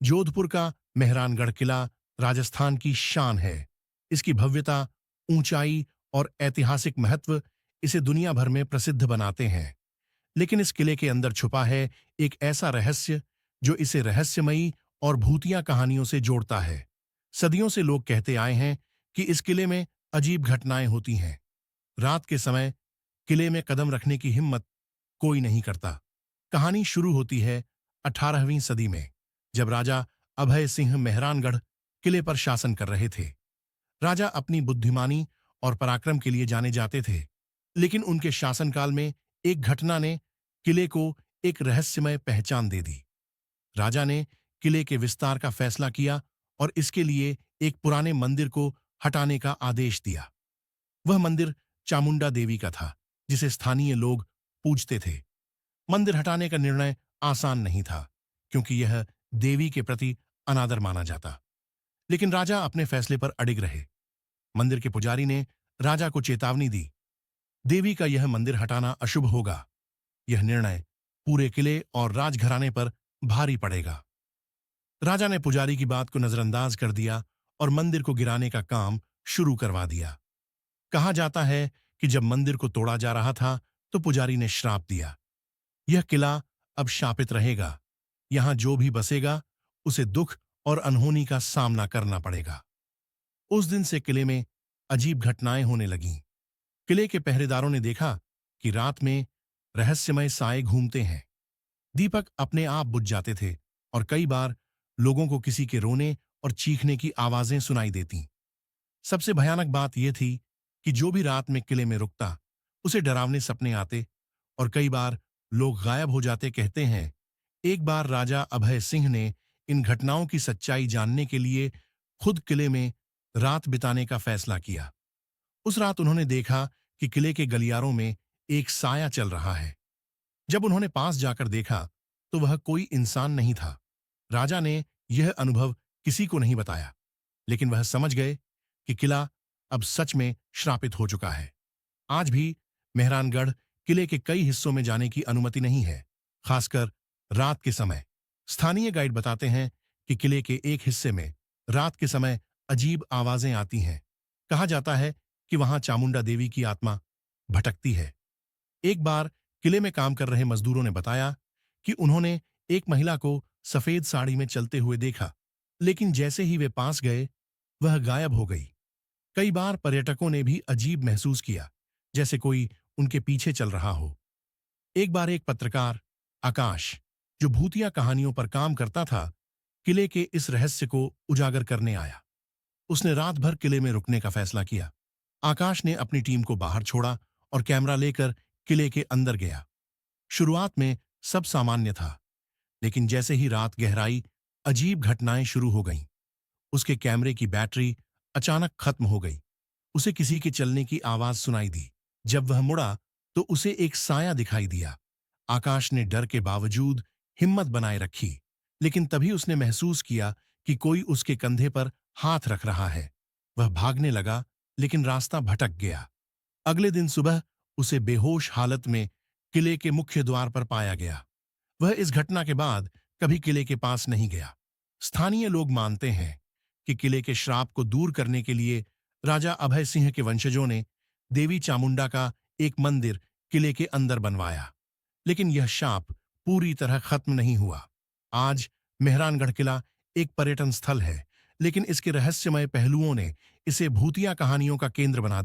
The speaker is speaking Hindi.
जोधपुर का मेहरानगढ़ किला राजस्थान की शान है। इसकी भव्यता, ऊंचाई और ऐतिहासिक महत्व इसे दुनिया भर में प्रसिद्ध बनाते हैं। लेकिन इस किले के अंदर छुपा है एक ऐसा रहस्य जो इसे रहस्यमयी और भूतिया कहानियों से जोड़ता है। सदियों से लोग कहते आए हैं कि इस किले में अजीब घटनाएं होती हैं। रात के समय किले में कदम रखने की हिम्मत कोई नहीं करता। कहानी शुरू होती है 18वीं सदी में, जब राजा अभय सिंह मेहरानगढ़ किले पर शासन कर रहे थे। राजा अपनी बुद्धिमानी और पराक्रम के लिए जाने जाते थे, लेकिन उनके शासनकाल में एक घटना ने किले को एक रहस्यमय पहचान दे दी। राजा ने किले के विस्तार का फैसला किया और इसके लिए एक पुराने मंदिर को हटाने का आदेश दिया। वह मंदिर चामुंडा देवी का था, जिसे स्थानीय लोग पूजते थे। मंदिर हटाने का निर्णय आसान नहीं था, क्योंकि यह देवी के प्रति अनादर माना जाता। लेकिन राजा अपने फैसले पर अडिग रहे। मंदिर के पुजारी ने राजा को चेतावनी दी, देवी का यह मंदिर हटाना अशुभ होगा। यह निर्णय पूरे किले और राजघराने पर भारी पड़ेगा। राजा ने पुजारी की बात को नजरअंदाज कर दिया और मंदिर को गिराने का काम शुरू करवा दिया। कहा जाता है कि जब मंदिर को तोड़ा जा रहा था, तो पुजारी ने श्राप दिया, यह किला अब शापित रहेगा। यहां जो भी बसेगा उसे दुख और अनहोनी का सामना करना पड़ेगा। उस दिन से किले में अजीब घटनाएं होने लगीं। किले के पहरेदारों ने देखा कि रात में रहस्यमय साए घूमते हैं। दीपक अपने आप बुझ जाते थे और कई बार लोगों को किसी के रोने और चीखने की आवाजें सुनाई देती। सबसे भयानक बात यह थी कि जो भी रात में किले में रुकता, उसे डरावने सपने आते और कई बार लोग गायब हो जाते। कहते हैं, एक बार राजा अभय सिंह ने इन घटनाओं की सच्चाई जानने के लिए खुद किले में रात बिताने का फैसला किया। उस रात उन्होंने देखा कि किले के गलियारों में एक साया चल रहा है। जब उन्होंने पास जाकर देखा, तो वह कोई इंसान नहीं था। राजा ने यह अनुभव किसी को नहीं बताया, लेकिन वह समझ गए कि किला अब सच में श्रापित हो चुका है। आज भी मेहरानगढ़ किले के कई हिस्सों में जाने की अनुमति नहीं है, खासकर रात के समय। स्थानीय गाइड बताते हैं कि किले के एक हिस्से में रात के समय अजीब आवाजें आती हैं। कहा जाता है कि वहां चामुंडा देवी की आत्मा भटकती है। एक बार किले में काम कर रहे मजदूरों ने बताया कि उन्होंने एक महिला को सफेद साड़ी में चलते हुए देखा, लेकिन जैसे ही वे पास गए, वह गायब हो गई। कई बार पर्यटकों ने भी अजीब महसूस किया, जैसे कोई उनके पीछे चल रहा हो। एक बार एक पत्रकार, आकाश, जो भूतिया कहानियों पर काम करता था, किले के इस रहस्य को उजागर करने आया। उसने रात भर किले में रुकने का फैसला किया। आकाश ने अपनी टीम को बाहर छोड़ा और कैमरा लेकर किले के अंदर गया। शुरुआत में सब सामान्य था, लेकिन जैसे ही रात गहराई, अजीब घटनाएं शुरू हो गईं। उसके कैमरे की बैटरी अचानक खत्म हो गई। उसे किसी के चलने की आवाज सुनाई दी। जब वह मुड़ा, तो उसे एक साया दिखाई दिया। आकाश ने डर के बावजूद हिम्मत बनाए रखी, लेकिन तभी उसने महसूस किया कि कोई उसके कंधे पर हाथ रख रहा है। वह भागने लगा, लेकिन रास्ता भटक गया। अगले दिन सुबह उसे बेहोश हालत में किले के मुख्य द्वार पर पाया गया। वह इस घटना के बाद कभी किले के पास नहीं गया। स्थानीय लोग मानते हैं कि किले के श्राप को दूर करने के लिए राजा अभय सिंह के वंशजों ने देवी चामुंडा का एक मंदिर किले के अंदर बनवाया। लेकिन यह शाप पूरी तरह खत्म नहीं हुआ। आज मेहरानगढ़ किला एक पर्यटन स्थल है, लेकिन इसके रहस्यमय पहलुओं ने इसे भूतिया कहानियों का केंद्र बना दिया।